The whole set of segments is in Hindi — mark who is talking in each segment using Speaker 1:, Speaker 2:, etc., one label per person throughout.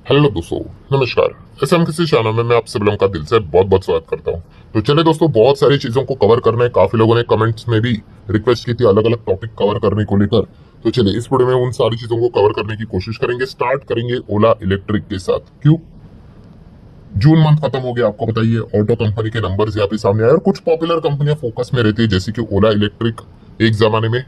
Speaker 1: हेलो दोस्तों, नमस्कार। किसी चैनल में मैं आप सब लोगों का दिल से बहुत बहुत स्वागत करता हूं। तो चलिए दोस्तों, बहुत सारी चीजों को कवर करना है। काफी लोगों ने कमेंट्स में भी रिक्वेस्ट की थी अलग अलग टॉपिक कवर करने को लेकर। तो चलिए इस वीडियो में उन सारी चीजों को कवर करने की कोशिश करेंगे। स्टार्ट करेंगे ओला इलेक्ट्रिक के साथ। क्यों? जून मंथ खत्म हो गया, आपको बताइए। ऑटो कंपनी के नंबर्स यहाँ पे सामने आए और कुछ पॉपुलर कंपनियां फोकस में रहती है, जैसे कि ओला इलेक्ट्रिक। एक जमाने में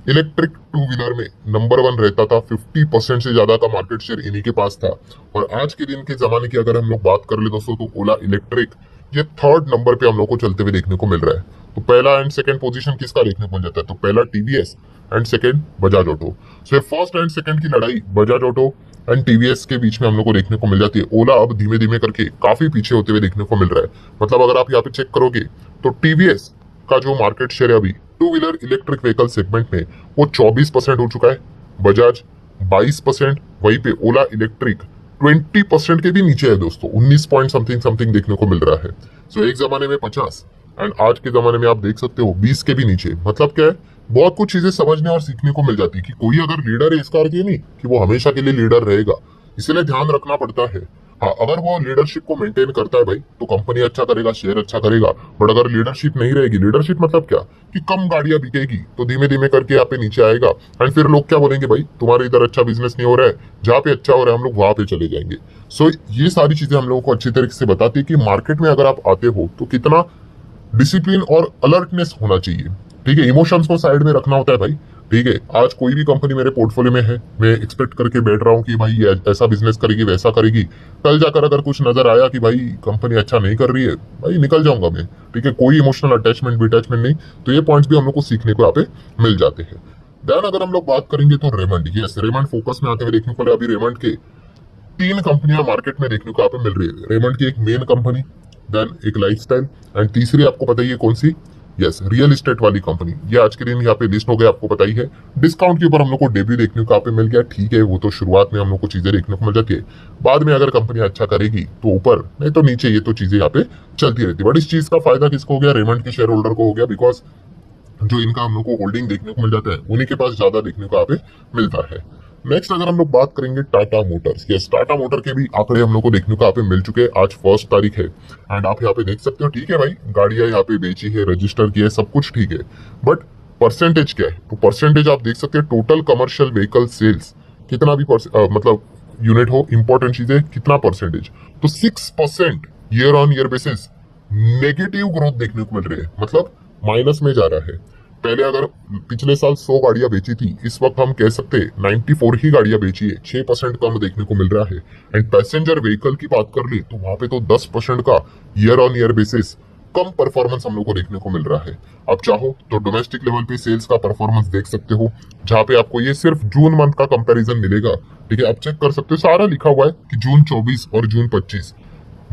Speaker 1: इलेक्ट्रिक टू व्हीलर में नंबर वन रहता था। 50% से ज्यादा का मार्केट शेयर इन्हीं के पास था। और आज के दिन के जमाने की अगर हम लोग बात कर ले दोस्तों, तो ओला इलेक्ट्रिक ये थर्ड नंबर पे हम लोग को चलते हुए देखने को मिल रहा है। तो पहला एंड सेकंड पोजीशन किसका देखने को मिल जाता है? तो पहला TVS and second Bajaj auto. So first and second की लड़ाई बजाज ऑटो एंड टीवीएस के बीच में हम लोग को देखने को मिल जाती है। ओला अब धीमे धीमे करके काफी पीछे होते हुए देखने को मिल रहा है। मतलब अगर आप यहाँ पे चेक करोगे तो टीवीएस का जो मार्केट शेयर है अभी two wheeler electric vehicle segment में वो 24% हो चुका है। बजाज 22%, वहीं पे ओला इलेक्ट्रिक 20% के भी नीचे है दोस्तों। 19 पॉइंट समथिंग समथिंग देखने को मिल रहा है। सो एक जमाने में 50 एंड आज के जमाने में आप देख सकते हो 20 के भी नीचे। मतलब क्या है, बहुत कुछ चीजें समझने और सीखने को मिल जाती है कि कोई अगर लीडर है इसका अर्थ ये नहीं कि वो हमेशा के लिए लीडर रहेगा। इसलिए ध्यान रखना पड़ता है। हाँ, अगर वो लीडरशिप को मेंटेन करता है भाई, तो कंपनी अच्छा करेगा, शेयर अच्छा करेगा। बट अगर लीडरशिप नहीं रहेगी, लीडरशिप मतलब क्या कि कम गाड़ियां बिकेगी, तो धीमे धीमे करके यहाँ पे नीचे आएगा। एंड फिर लोग क्या बोलेंगे, भाई तुम्हारे इधर अच्छा बिजनेस नहीं हो रहा है, जहाँ पे अच्छा हो रहा है हम लोग वहां पे चले जाएंगे। सो ये सारी चीजें हम लोगों को अच्छी तरीके से बताती है कि मार्केट में अगर आप आते हो तो कितना डिसिप्लिन और अलर्टनेस होना चाहिए। ठीक है, इमोशंस को साइड में रखना होता है भाई। ठीक है, आज कोई भी कंपनी मेरे पोर्टफोलियो में है, मैं एक्सपेक्ट करके बैठ रहा हूँ कि भाई ये ऐसा बिजनेस करेगी, वैसा करेगी। कल जाकर अगर कुछ नजर आया कि भाई कंपनी अच्छा नहीं कर रही है, भाई निकल जाऊंगा मैं। ठीक है, कोई इमोशनल अटैचमेंट अटैचमेंट नहीं। तो ये पॉइंट्स भी हम लोग को सीखने को यहाँ पे मिल जाते हैं। देन अगर हम लोग बात करेंगे तो रेमंड, यस रेमंड फोकस में आते हुए देखने को मिला। अभी रेमंड के तीन कंपनियां मार्केट में देखने को यहाँ पे मिल रही है। रेमंड की एक मेन कंपनी, देन एक लाइफस्टाइल एंड तीसरी आपको पता ही है कौन सी? यस, रियल एस्टेट वाली कंपनी। ये आज के दिन यहाँ पे लिस्ट हो गया, आपको पता ही है। डिस्काउंट के ऊपर हम लोग को डेब्यू देखने को यहाँ पे मिल गया। ठीक है, वो तो शुरुआत में हम लोग को चीजें देखने को मिल जाती है। बाद में अगर कंपनी अच्छा करेगी तो ऊपर, नहीं तो नीचे, ये तो चीजें यहाँ पे चलती रहती है। बट इस चीज का फायदा किसको हो गया? रेमंड के शेयर होल्डर को हो गया। बिकॉज जो इनका हम लोग को होल्डिंग देखने को मिल जाता है, उन्हीं के पास ज्यादा देखने को यहाँ पे मिलता है। नेक्स्ट अगर हम लोग बात करेंगे Tata Motors, yes Tata motor के भी आंकड़े हम लोग को देखने को यहाँ पे मिल चुके हैं। आज 1 तारीख है एंड आप यहाँ पे देख सकते हो। ठीक है भाई, गाड़ियां यहाँ पे बेची है, रजिस्टर की है, सब कुछ ठीक है। बट परसेंटेज क्या है? तो परसेंटेज आप देख सकते हैं, टोटल कमर्शियल व्हीकल सेल्स कितना भी मतलब यूनिट हो, इंपॉर्टेंट चीज है कितना परसेंटेज। तो 6% year on year basis negative growth देखने को मिल रही है। मतलब माइनस में जा रहा है। पहले अगर पिछले साल 100 गाड़ियां बेची थी, इस वक्त हम कह सकते हैं 94 ही गाड़ियां बेची है। 6% कम देखने को मिल रहा है। एंड पैसेंजर व्हीकल की बात कर ले तो वहां पे तो 10% का year on year basis come performance हम लोग को देखने को मिल रहा है। आप चाहो तो डोमेस्टिक लेवल पे सेल्स का परफॉर्मेंस देख सकते हो, जहां पे आपको ये सिर्फ जून मंथ का कंपैरिजन मिलेगा। ठीक है, आप चेक कर सकते हो, सारा लिखा हुआ है कि जून 24 और जून 25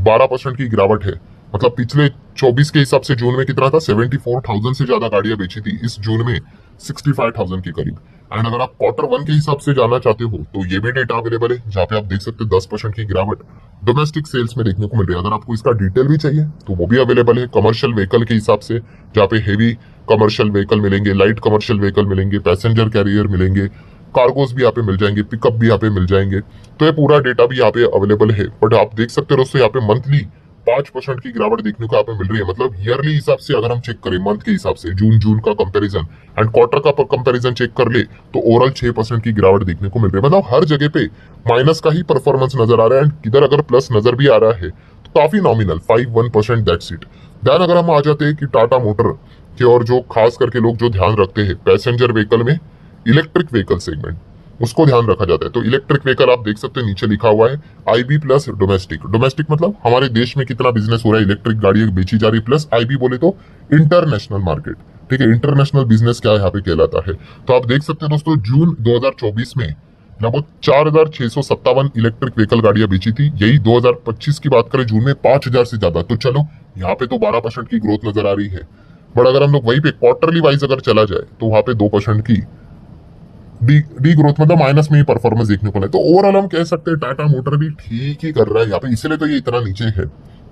Speaker 1: 12% की गिरावट है। मतलब पिछले 24 के हिसाब से जून में कितना था? 74,000 से ज्यादा गाड़ियां बेची थी। इस जून में 65,000 के करीब। एंड अगर आप क्वार्टर वन के हिसाब से जाना चाहते हो तो ये भी डेटा अवेलेबल है, जहां पे आप देख सकते हो 10% की गिरावट डोमेस्टिक सेल्स में देखने को मिल रही है। अगर आपको इसका डिटेल भी चाहिए तो वो भी अवेलेबल है कमर्शियल व्हीकल के हिसाब से, जहाँ पे हेवी कमर्शियल व्हीकल मिलेंगे, लाइट कमर्शियल व्हीकल मिलेंगे, पैसेंजर कैरियर मिलेंगे, कार्गोस भी यहाँ पे मिल जाएंगे, पिकअप भी यहाँ पे मिल जाएंगे। तो ये पूरा डेटा भी यहाँ पे अवेलेबल है। बट आप देख सकते हो दोस्तों, यहाँ पे मंथली 5% की गिरावट देखने को यहाँ पे मिल रही है। मतलब ईयरली हिसाब से अगर हम चेक करें, मंथ के हिसाब से जून जून का कंपैरिजन एंड क्वार्टर का कंपैरिजन चेक कर ले तो ओवरऑल 6% की गिरावट देखने को मिल रही है। मतलब हर जगह पे माइनस का ही परफॉर्मेंस नजर आ रहा है। एंड किधर अगर प्लस नजर भी आ रहा है तो काफी नॉमिनल 5-1%, दैट्स इट। देन अगर हम आ जाते हैं कि टाटा मोटर के और जो खास करके लोग जो ध्यान रखते हैं पैसेंजर व्हीकल में इलेक्ट्रिक व्हीकल सेगमेंट, उसको ध्यान रखा जाता है। तो इलेक्ट्रिक व्हीकल आप देख सकते हैं, नीचे लिखा हुआ है आईबी प्लस डोमेस्टिक। डोमेस्टिक मतलब हमारे देश में कितना बिजनेस हो रहा है, इलेक्ट्रिक गाड़ियां बेची जा रही, प्लस आईबी बोले तो इंटरनेशनल मार्केट। ठीक है, इंटरनेशनल बिजनेस क्या यहाँ पे कहलाता है। तो आप देख सकते हैं दोस्तों, जून 2024 में लगभग 4,657 इलेक्ट्रिक व्हीकल गाड़ियां बेची थी। यही 2025 की बात करें, जून में 5,000 से ज्यादा। तो चलो यहाँ पे तो 12% की ग्रोथ नजर आ रही है। बट अगर हम लोग वहीं पे क्वार्टरली वाइज अगर चला जाए तो वहां पे 2% की डी ग्रोथ, मतलब माइनस में ही परफॉर्मेंस देखने को मिला। तो ओवरऑल हम कह सकते हैं टाटा मोटर भी ठीक ही कर रहा है यहाँ पे, इसीलिए तो ये इतना नीचे है।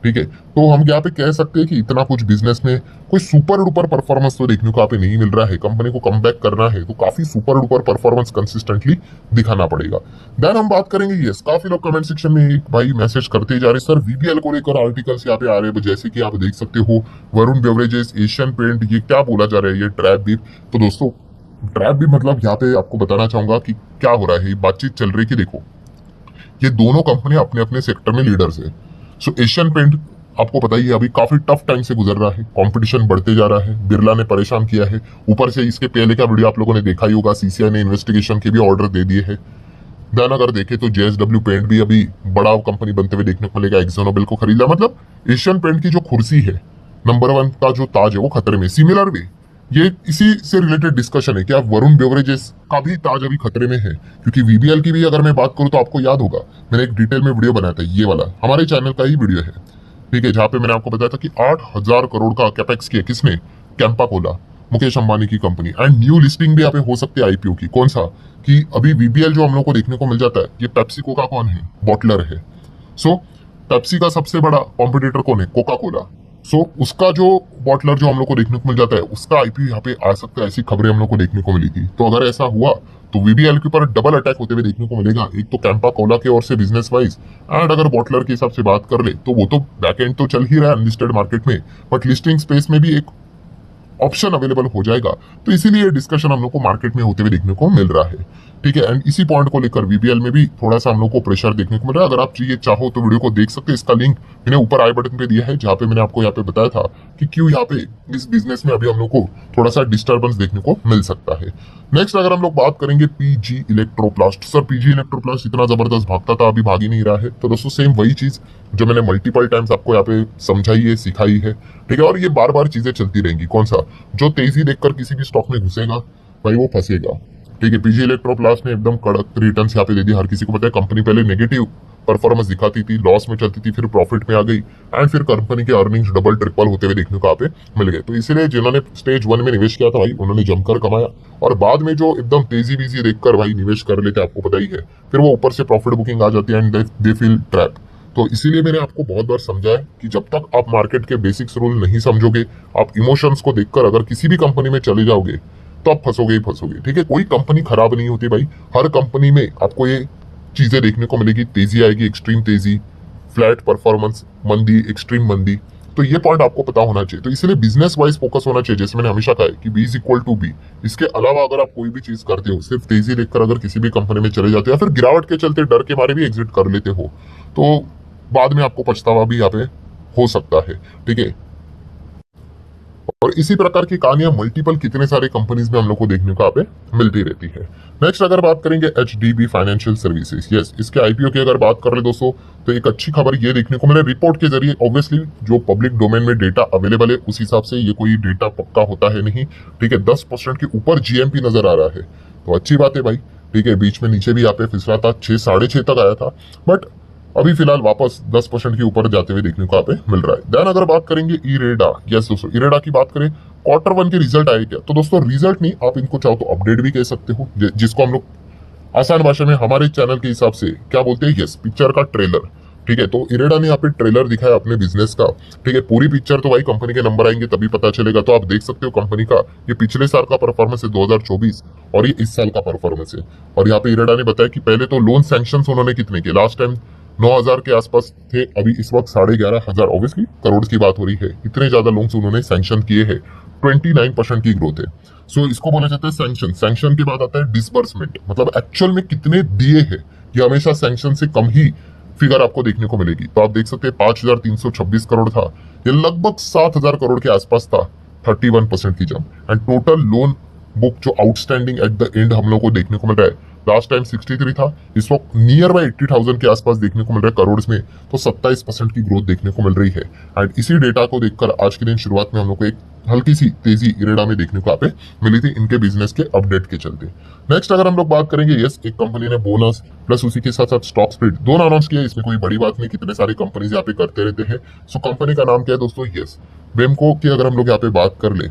Speaker 1: ठीक है, तो हम यहाँ पे कह सकते हैं कि इतना कुछ बिजनेस में कोई सुपर डुपर परफॉर्मेंस तो देखने को यहाँ पे नहीं मिल रहा है। कंपनी को कम बैक करना है तो काफी सुपर डुपर परफॉर्मेंस कंसिस्टेंटली दिखाना पड़ेगा। देन हम बात करेंगे, यस काफी लोग कमेंट सेक्शन में एक भाई मैसेज करते जा रहे सर वीबीएल को लेकर आर्टिकल्स यहाँ पे आ रहे हैं, जैसे कि आप देख सकते हो वरुण बेवरेजेस, एशियन पेंट, ये क्या बोला जा रहा है, ये ट्रैप भी। तो दोस्तों ट्रैप भी मतलब यहाँ पे आपको बताना चाहूंगा कि क्या हो रहा है, ये बातचीत चल रही कि देखो ये दोनों कंपनी अपने अपने सेक्टर में लीडर्स है। सो एशियन पेंट आपको पता ही है अभी काफी टफ टाइम से गुजर रहा है, कंपटीशन बढ़ते जा रहा है, बिरला ने परेशान किया है, ऊपर से इसके पहले का वीडियो आप लोगों ने देखा ही होगा, सीसीआई ने इन्वेस्टिगेशन के भी ऑर्डर दे दिए हैं। देन अगर देखें तो जेएसडब्ल्यू पेंट भी अभी बड़ा कंपनी बनते हुए देखने को मिलेगा, एक्सोनोबिल को खरीदा। मतलब एशियन पेंट की जो कुर्सी है नंबर 1 का जो ताज है वो खतरे में। सिमिलर वे ये इसी से रिलेटेड डिस्कशन है कि आप वरुण बेवरेजेस का भी ताज अभी खतरे में है, क्योंकि वीबीएल की भी अगर मैं बात करूं तो आपको याद होगा मैंने एक डिटेल में वीडियो बनाया था, ये वाला हमारे चैनल का ही वीडियो है, ठीक है, जहां पे मैंने आपको बताया था कि 8,000 करोड़ का कैपेक्स किया किसने, कैंपा कोला, मुकेश अंबानी की कंपनी। एंड न्यू लिस्टिंग भी यहाँ पे हो सकती है आईपीओ की, कौन सा, कि अभी वीबीएल जो हम लोग को देखने को मिल जाता है, ये पेप्सी कोका कौन है, बॉटलर है। सो पेप्सी का सबसे बड़ा कॉम्पिटिटर कौन है, कोका कोला। सो उसका जो बॉटलर जो हम लोग को देखने को मिल जाता है उसका आईपीओ यहाँ पे आ सकता है, ऐसी खबरें हम लोग को देखने को मिली थी। तो अगर ऐसा हुआ तो वीबीएल के ऊपर डबल अटैक होते हुए देखने को मिलेगा, एक तो कैंपा कोला के ओर से बिजनेस वाइज, एंड अगर बॉटलर के हिसाब से बात कर ले तो वो तो बैक एंड तो चल ही रहा है अनलिस्टेड मार्केट में, बट लिस्टिंग स्पेस में भी एक ऑप्शन अवेलेबल हो जाएगा। तो इसीलिए डिस्कशन हम लोग को मार्केट में होते हुए देखने को मिल रहा है, ठीक है। एंड इसी पॉइंट को लेकर वीबीएल में भी थोड़ा सा हम लोग को प्रेशर देखने को मिल रहा है। अगर आप चाहिए चाहो तो वीडियो को देख सकते हैं, इसका लिंक मैंने ऊपर आई बटन पे दिया है, जहां पे मैंने आपको यहाँ पे बताया था कि क्यों यहाँ पे इस बिजनेस में अभी हम लोग को थोड़ा सा डिस्टर्बेंस देखने को मिल सकता है। नेक्स्ट अगर हम लोग बात करेंगे PG Electroplast, sir PG Electroplast इतना जबरदस्त भागता था, अभी भाग ही नहीं रहा है। तो दोस्तों सेम वही चीज जो मैंने मल्टीपल टाइम्स आपको यहाँ पे समझाई है, सिखाई है, ठीक है, और ये बार बार चीजें चलती रहेंगी। कौन सा, जो तेजी देखकर किसी भी स्टॉक में घुसेगा भाई वो फंसेगा, ठीक है। पीजी इलेक्ट्रोप्लास्ट ने एकदम कड़क रिटर्न्स यहाँ पे दे दिया। हर किसी को पता है कंपनी पहले नेगेटिव परफॉर्मेंस दिखाती थी, लॉस में चलती थी, फिर प्रॉफिट में आ गई, एंड फिर कंपनी के अर्निंग्स डबल ट्रिपल होते हुए देखने को यहाँ पे मिल गए। तो इसीलिए जिन्होंने स्टेज 1 में निवेश किया था भाई उन्होंने जमकर कमाया, और बाद में जो एकदम तेजी बीजी देखकर भाई निवेश कर लेते आपको पता ही है, फिर वो ऊपर से प्रॉफिट बुकिंग आ जाती है एंड दे फील ट्रैप। तो इसीलिए मैंने आपको बहुत बार समझाया कि जब तक आप मार्केट के बेसिक्स रूल नहीं समझोगे, आप इमोशंस को देखकर अगर किसी भी कंपनी में चले जाओगे तो आप फंसोगे ही फंसोगे, ठीक है। कोई कंपनी खराब नहीं होती भाई, हर कंपनी में आपको ये चीजें देखने को मिलेगी, तेजी आएगी, एक्सट्रीम तेजी, फ्लैट परफॉर्मेंस, मंदी, एक्सट्रीम मंदी। तो ये पॉइंट आपको पता होना चाहिए। तो इसलिए बिजनेस वाइज फोकस होना चाहिए, जैसे मैंने हमेशा कहा है कि B is equal to B. इसके अलावा अगर आप कोई भी चीज करते हो, सिर्फ तेजी देखकर अगर किसी भी कंपनी में चले जाते हो, या फिर गिरावट के चलते डर के मारे भी एग्जिट कर लेते हो, तो बाद में आपको पछतावा भी यहाँ पे हो सकता है, ठीक है। और इसी प्रकार की कहानियां मल्टीपल कितने सारे कंपनीज में हम लोग को देखने को यहाँ पे मिलती रहती है। नेक्स्ट अगर बात करेंगे एचडीबी फाइनेंशियल सर्विसेज, यस इसके आईपीओ की अगर बात कर ले दोस्तों, तो एक अच्छी खबर ये देखने को मिले रिपोर्ट के जरिए। ऑब्वियसली जो पब्लिक डोमेन में डेटा अवेलेबल है उस हिसाब से ये कोई डेटा पक्का होता है नहीं, ठीक है। 10% के ऊपर जीएमपी नजर आ रहा है, तो अच्छी बात है भाई, ठीक है। बीच में नीचे भी यहाँ पे फिसला था, 6 साढ़े 6 तक आया था, बट अभी फिलहाल वापस 10% के ऊपर जाते हुए देखने को यहाँ पे मिल रहा है। देन अगर बात करेंगे इरेडा, यस दोस्तों इरेडा की बात करें, Q1 के रिजल्ट आए क्या, तो दोस्तों रिजल्ट नहीं, आप इनको चाहो तो अपडेट भी कह सकते हो, जिसको हम लोग आसान भाषा में हमारे चैनल के हिसाब से क्या बोलते हैं, यस पिक्चर का ट्रेलर, ठीक है। तो इरेडा ने यहाँ पे ट्रेलर दिखाया अपने बिजनेस का, ठीक है। पूरी पिक्चर तो भाई कंपनी के नंबर आएंगे तभी पता चलेगा। तो आप देख सकते हो कंपनी का ये पिछले साल का परफॉर्मेंस है 2024, और ये इस साल का परफॉर्मेंस है। और यहाँ पे इरेडा ने बताया कि पहले तो लोन सैंक्शन उन्होंने कितने किए, लास्ट टाइम 9,000 के आसपास थे, अभी इस वक्त 11,500 ऑब्वियसली करोड़ की बात हो रही है, इतने ज्यादा लोन्स उन्होंने सैंक्शन किए हैं, 29% की ग्रोथ है। सो इसको बोला जाता है सैंक्शन। सैंक्शन के बाद आता है डिसबर्समेंट, मतलब एक्चुअल में कितने दिए हैं, ये हमेशा सैंक्शन से कम ही फिगर आपको देखने को मिलेगी। तो आप देख सकते हैं 5,326 करोड़ था, ये लगभग 7,000 करोड़ के आसपास था, 31% की jump. And total loan book जो आउटस्टैंडिंग एट द एंड हम लोग को देखने को मिल रहा है, लास्ट टाइम 63 था, इस वक्त नियर बाय 80,000 के आसपास देखने को मिल रहा है करोड़ में, तो 27% की ग्रोथ देखने को मिल रही है। एंड इसी डेटा को देखकर आज के दिन शुरुआत में हम लोग को एक हल्की सी तेजी इरेडा में देखने को यहाँ पे मिली थी इनके बिजनेस के अपडेट के चलते। नेक्स्ट अगर हम लोग बात करेंगे, यस एक कंपनी ने बोनस प्लस उसी के साथ साथ स्टॉक स्प्लिट दोनों अनाउंस किया, इसमें कोई बड़ी बात नहीं, कितने सारे कंपनीज यहाँ पे करते रहते हैं। सो कंपनी का नाम क्या है दोस्तों, यस वेमको की अगर हम लोग यहाँ पे बात कर ले,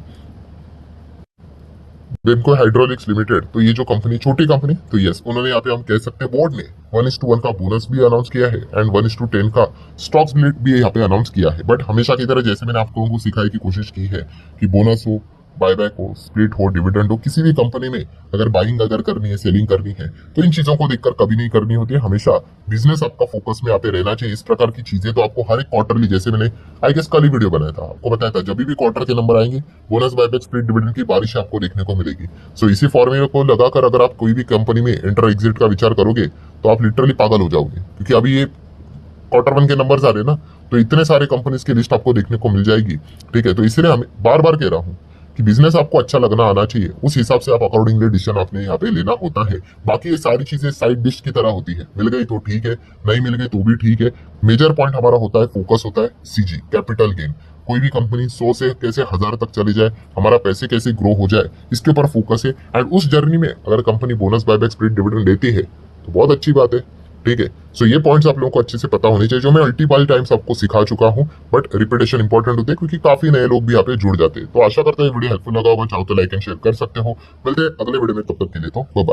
Speaker 1: वेमको हाइड्रोलिक्स लिमिटेड, तो ये जो कंपनी, छोटी कंपनी, तो यस, उन्होंने यहाँ पे हम कह सकते हैं बोर्ड ने 1:1 का बोनस भी अनाउंस किया है एंड 1:10 का स्टॉक स्प्लिट भी यहाँ पे अनाउंस किया है। बट हमेशा की तरह जैसे मैंने आप लोगों को सिखाने की कोशिश की है कि बोनस हो, बायबैक हो, स्प्लिट हो, डिविडेंड हो, किसी भी कंपनी में अगर बाइंग अगर करनी है, सेलिंग करनी है, तो इन चीजों को देखकर कभी नहीं करनी होती है। हमेशा बिजनेस आपका फोकस में यहाँ पे रहना चाहिए। इस प्रकार की चीजें तो आपको हर एक क्वार्टरली, जैसे मैंने आई गेस कल ही वीडियो बनाया था, आपको बताया था जब भी क्वार्टर के नंबर आएंगे, बोनस, बायबैक, स्प्लिट, डिविडेंड की बारिश आपको देखने को मिलेगी। सो इसी फॉर्मूले को लगाकर अगर आप कोई भी कंपनी में एंटर एग्जिट का विचार करोगे तो आप लिटरली पागल हो जाओगे, क्योंकि अभी ये क्वार्टर 1 के नंबर्स आ रहे हैं ना, तो इतने सारे कंपनीज की लिस्ट आपको देखने को मिल जाएगी। ठीक है, तो इसलिए हम बार बार कह रहा हूँ कि बिजनेस आपको अच्छा लगना आना चाहिए, उस हिसाब से आप अकॉर्डिंगली डिसीजन आपने यहाँ पे लेना होता है। बाकी ये सारी चीजें साइड डिश की तरह होती है, मिल गई तो ठीक है, नहीं मिल गई तो भी ठीक है। मेजर पॉइंट हमारा होता है, फोकस होता है सीजी, कैपिटल गेन। कोई भी कंपनी 100 से कैसे 1000 तक चली जाए, हमारा पैसे कैसे ग्रो हो जाए, इसके ऊपर फोकस है। एंड उस जर्नी में अगर company bonus, buyback, split, dividend देती है तो बहुत अच्छी बात है। ठीक है, सो ये पॉइंट्स आप लोगों को अच्छे से पता होने चाहिए, जो मैं मल्टीपल टाइम्स आपको सिखा चुका हूँ, बट रिपीटेशन इंपॉर्टेंट होते हैं क्योंकि काफी नए लोग भी यहाँ पे जुड़ जाते हैं। तो आशा करता हूँ वीडियो हेल्पफुल लगा होगा, चाहो तो लाइक एंड शेयर कर सकते हो। मिलते हैं अगले वीडियो में, तब तक के लिए तो बाय बाय।